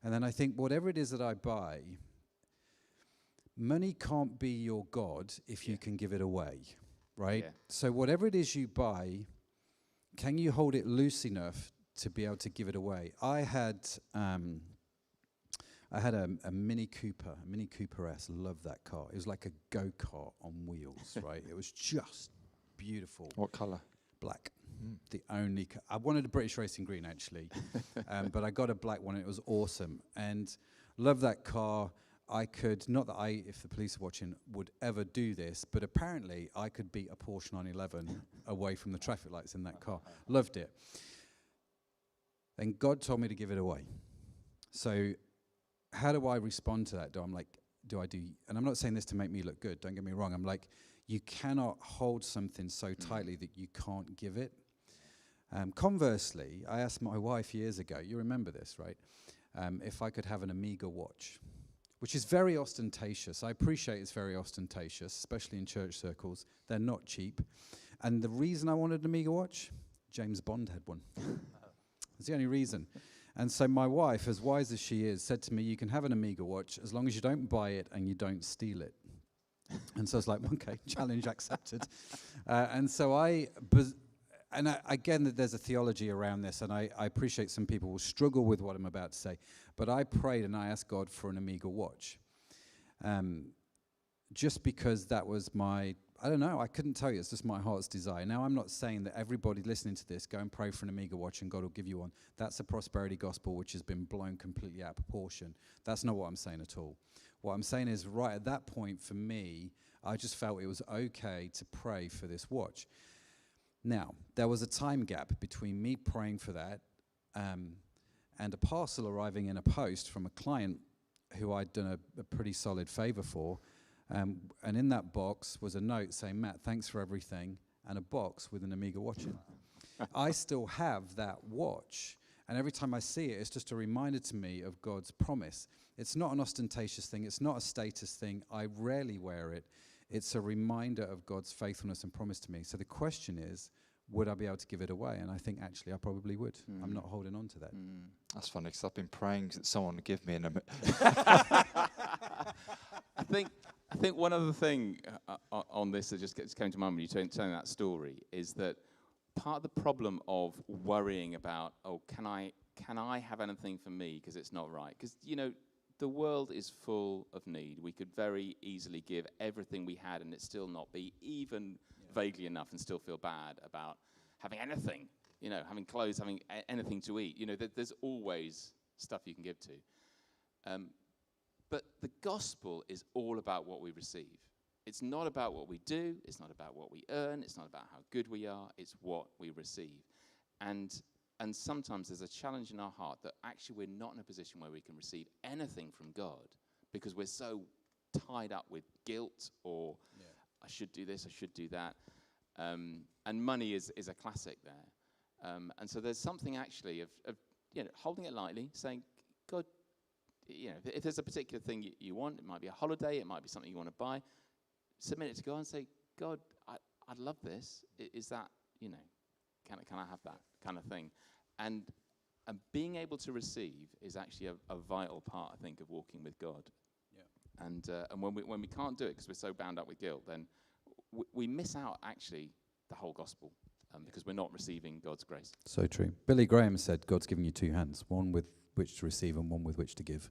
And then I think whatever it is that I buy, money can't be your God if you can give it away, right? Yeah. So whatever it is you buy, can you hold it loose enough to be able to give it away? I had a Mini Cooper S. Love that car. It was like a go-kart on wheels, right? It was just beautiful. What colour? Black. The only I wanted a British Racing Green, actually, but I got a black one. And it was awesome, and love that car. I could, not that I, if the police are watching, would ever do this, but apparently I could beat a Porsche 911 away from the traffic lights in that car. Loved it. Then God told me to give it away. So how do I respond to that? And I'm not saying this to make me look good, don't get me wrong. I'm like, you cannot hold something so tightly that you can't give it. Conversely, I asked my wife years ago, you remember this, right? If I could have an Amiga watch, which is very ostentatious. I appreciate it's very ostentatious, especially in church circles. They're not cheap. And the reason I wanted an Amiga watch, James Bond had one. That's the only reason. And so my wife, as wise as she is, said to me, you can have an Amiga watch as long as you don't buy it and you don't steal it. And so I was like, okay, challenge accepted. And so again, there's a theology around this, and I appreciate some people will struggle with what I'm about to say, but I prayed and I asked God for an Amiga watch. Just because that was I don't know, I couldn't tell you, it's just my heart's desire. Now, I'm not saying that everybody listening to this, go and pray for an Amiga watch and God will give you one. That's a prosperity gospel which has been blown completely out of proportion. That's not what I'm saying at all. What I'm saying is, right at that point, for me, I just felt it was okay to pray for this watch. Now, there was a time gap between me praying for that and a parcel arriving in a post from a client who I'd done a pretty solid favor for. And in that box was a note saying, Matt, thanks for everything, and a box with an Amiga watch in it. I still have that watch, and every time I see it, it's just a reminder to me of God's promise. It's not an ostentatious thing. It's not a status thing. I rarely wear it. It's a reminder of God's faithfulness and promise to me. So the question is, would I be able to give it away? And I think actually I probably would. I'm not holding on to that. That's funny, because I've been praying that someone would give me an I think one other thing on this that just came to mind when you telling that story is that part of the problem of worrying about, can I have anything for me because it's not right? Because, the world is full of need. We could very easily give everything we had and it still not be even vaguely enough and still feel bad about having anything, having clothes, having anything to eat. There's always stuff you can give to. But the gospel is all about what we receive. It's not about what we do. It's not about what we earn. It's not about how good we are. It's what we receive. And sometimes there's a challenge in our heart that actually we're not in a position where we can receive anything from God because we're so tied up with guilt or I should do this, I should do that. And money is a classic there. And so there's something actually of holding it lightly, saying, God, if there's a particular thing you want, it might be a holiday, it might be something you want to buy, submit it to God and say, God, I'd love this. Is that, can I have that kind of thing? And being able to receive is actually a vital part, I think, of walking with God. Yeah. And when we can't do it because we're so bound up with guilt, then we miss out actually the whole gospel because we're not receiving God's grace. So true. Billy Graham said God's given you two hands, one with which to receive and one with which to give.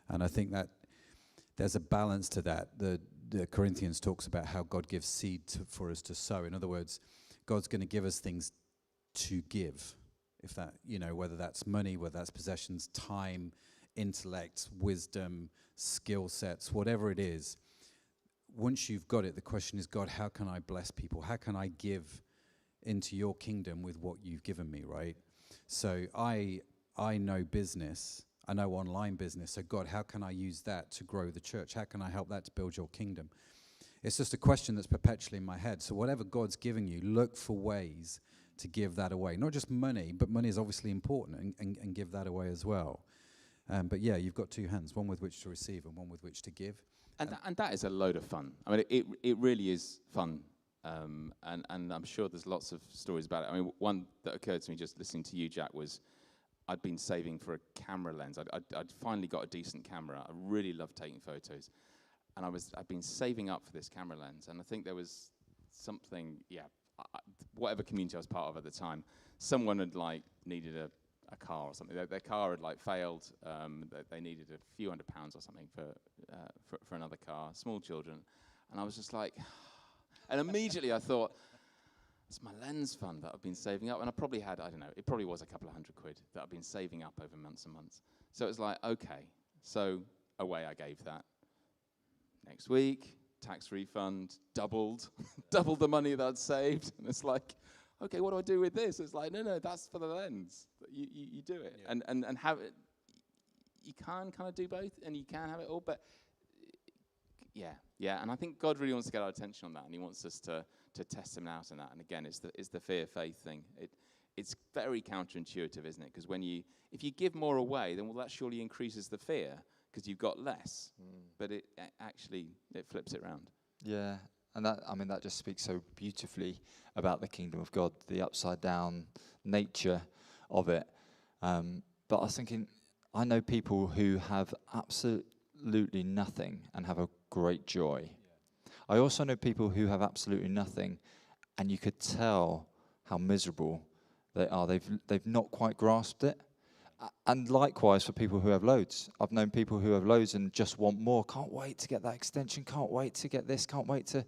And I think that there's a balance to that. The Corinthians talks about how God gives seed for us to sow. In other words, God's going to give us things to give. If that, whether that's money, whether that's possessions, time, intellect, wisdom, skill sets, whatever it is. Once you've got it, the question is, God, how can I bless people? How can I give into your kingdom with what you've given me, right? So I know business. I know online business. So God, how can I use that to grow the church? How can I help that to build your kingdom? It's just a question that's perpetually in my head. So whatever God's giving you, look for ways to give that away. Not just money, but money is obviously important and give that away as well. But yeah, you've got two hands, one with which to receive and one with which to give. And that is a load of fun. I mean, it really is fun. And I'm sure there's lots of stories about it. I mean, one that occurred to me just listening to you, Jack, was I'd been saving for a camera lens. I'd finally got a decent camera. I really love taking photos. And I'd been saving up for this camera lens. And I think there was something, whatever community I was part of at the time, someone had needed a car or something. Their car had failed. They needed a few £100 or something for another car, small children. And I was just like, and immediately I thought, it's my lens fund that I've been saving up. And I probably had, I don't know, it probably was a couple of £100 that I've been saving up over months and months. So it was like, okay, so away I gave that. Next week, tax refund, doubled the money that I'd saved. And it's like, okay, what do I do with this? It's like, no, that's for the lens. You do it. Yeah. And have it, you can kind of do both, and you can have it all, but yeah. And I think God really wants to get our attention on that, and he wants us to test him out on that. And again, it's the fear-faith thing. It's very counterintuitive, isn't it? Because if you give more away, then that surely increases the fear, because you've got less. But it actually flips it around. Yeah, and that just speaks so beautifully about the kingdom of God, the upside down nature of it. But I was thinking, I know people who have absolutely nothing and have a great joy. Yeah. I also know people who have absolutely nothing, and you could tell how miserable they are. They've not quite grasped it. And likewise for people who have loads. I've known people who have loads and just want more. Can't wait to get that extension. Can't wait to get this. Can't wait to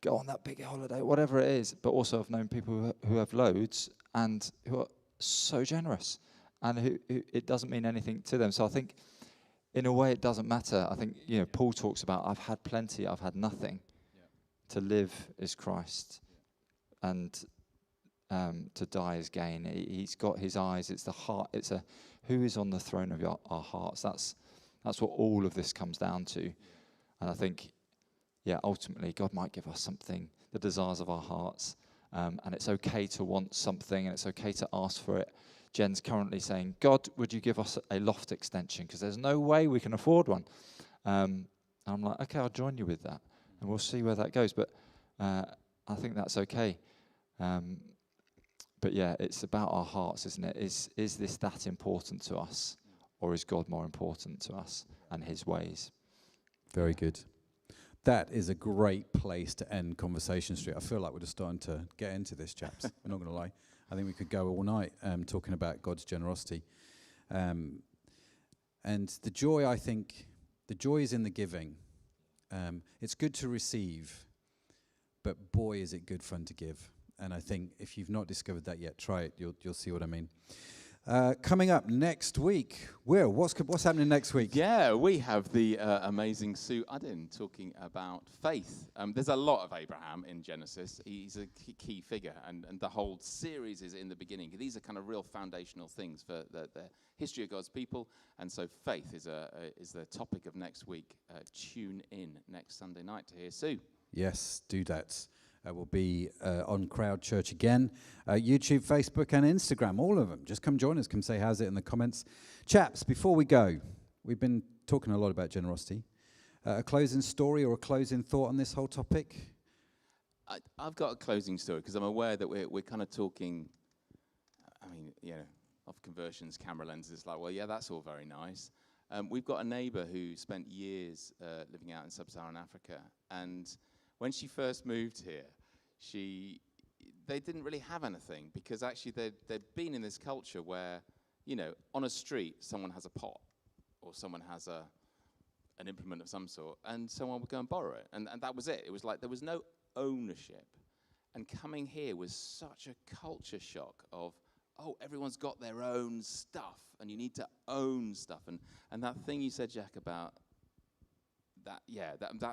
go on that big holiday, whatever it is. But also I've known people who have loads and who are so generous, and who it doesn't mean anything to them. So I think in a way it doesn't matter. I think, Paul talks about, I've had plenty, I've had nothing. Yeah. To live is Christ. Yeah. And to die is gain. He's got his eyes. It's the heart. It's who is on the throne of our hearts. That's what all of this comes down to. Yeah. And I think, ultimately, God might give us something, the desires of our hearts, and it's okay to want something, and it's okay to ask for it. Jen's currently saying, God, would you give us a loft extension? Because there's no way we can afford one. I'm like, okay, I'll join you with that, and we'll see where that goes. But I think that's okay. But it's about our hearts, isn't it? Is this that important to us, or is God more important to us and his ways? Very good. That is a great place to end Conversation Street. I feel like we're just starting to get into this, chaps. I'm not going to lie. I think we could go all night talking about God's generosity. And the joy, I think, the joy is in the giving. It's good to receive, but boy, is it good fun to give. And I think if you've not discovered that yet, try it. You'll see what I mean. Coming up next week, Will, what's happening next week? Yeah, we have the amazing Sue Udden talking about faith. There's a lot of Abraham in Genesis. He's a key figure, and the whole series is in the beginning. These are kind of real foundational things for the history of God's people, and so faith is the topic of next week. Tune in next Sunday night to hear Sue. Yes, do that. We'll be on Crowd Church again. YouTube, Facebook, and Instagram, all of them. Just come join us. Come say how's it in the comments. Chaps, before we go, we've been talking a lot about generosity. A closing story or a closing thought on this whole topic? I've got a closing story because I'm aware that we're kind of talking, of conversions, camera lenses. Like, well, yeah, that's all very nice. We've got a neighbour who spent years living out in sub-Saharan Africa, and when she first moved here, they didn't really have anything, because actually they'd been in this culture where, on a street, someone has a pot or someone has an implement of some sort, and someone would go and borrow it. And that was it. It was like there was no ownership. And coming here was such a culture shock of, everyone's got their own stuff, and you need to own stuff. And that thing you said, Jack, about that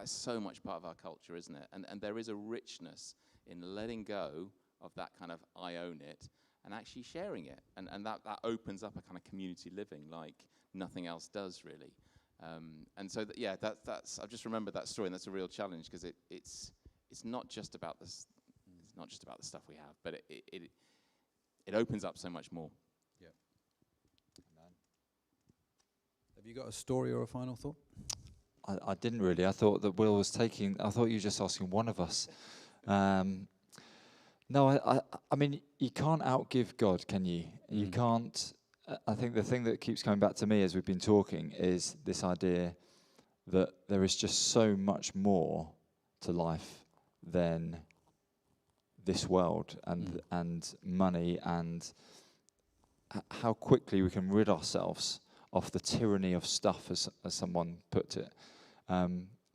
is so much part of our culture, isn't it? And there is a richness in letting go of that kind of I own it and actually sharing it. And that opens up a kind of community living like nothing else does, really. And so, that's I've just remembered that story, and that's a real challenge, because it's not just about this. It's not just about the stuff we have, but it opens up so much more. Yeah. Amen. Have you got a story or a final thought? I didn't really. I thought that Will was taking. I thought you were just asking one of us. No, I mean, you can't outgive God, can you? You can't. I think the thing that keeps coming back to me as we've been talking is this idea that there is just so much more to life than this world and money, and how quickly we can rid ourselves of the tyranny of stuff, as someone put it,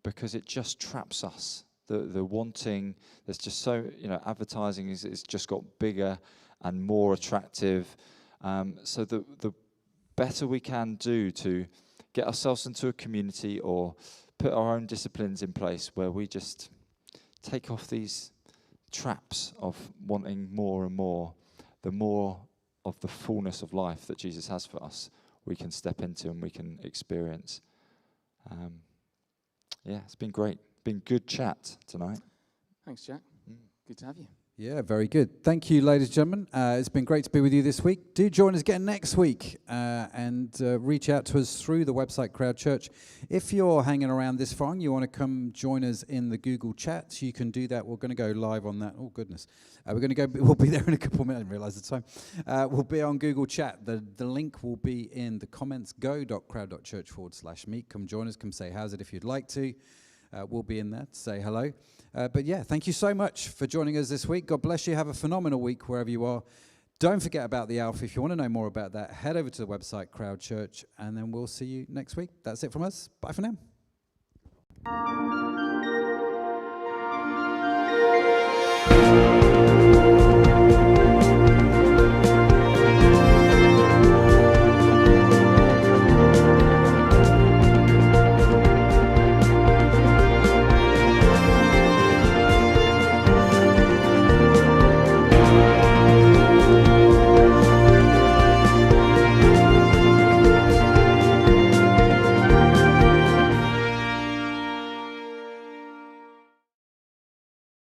because it just traps us. The wanting, there's just so, advertising is just got bigger and more attractive. So the better we can do to get ourselves into a community or put our own disciplines in place where we just take off these traps of wanting more and more, the more of the fullness of life that Jesus has for us we can step into and we can experience. It's been great. Been good chat tonight. Thanks, Jack. Good to have you. Yeah, very good. Thank you, ladies and gentlemen. It's been great to be with you this week. Do join us again next week and reach out to us through the website Crowd Church. If you're hanging around this far and you want to come join us in the Google chat, you can do that. We're going to go live on that. Oh, goodness. We'll be there in a couple of minutes. I didn't realise the time. We'll be on Google chat. The link will be in the comments. go.crowd.church/meet. Come join us. Come say how's it if you'd like to. We'll be in there to say hello. But yeah, thank you so much for joining us this week. God bless you. Have a phenomenal week wherever you are. Don't forget about the Alpha. If you want to know more about that, head over to the website Crowd Church, and then we'll see you next week. That's it from us. Bye for now.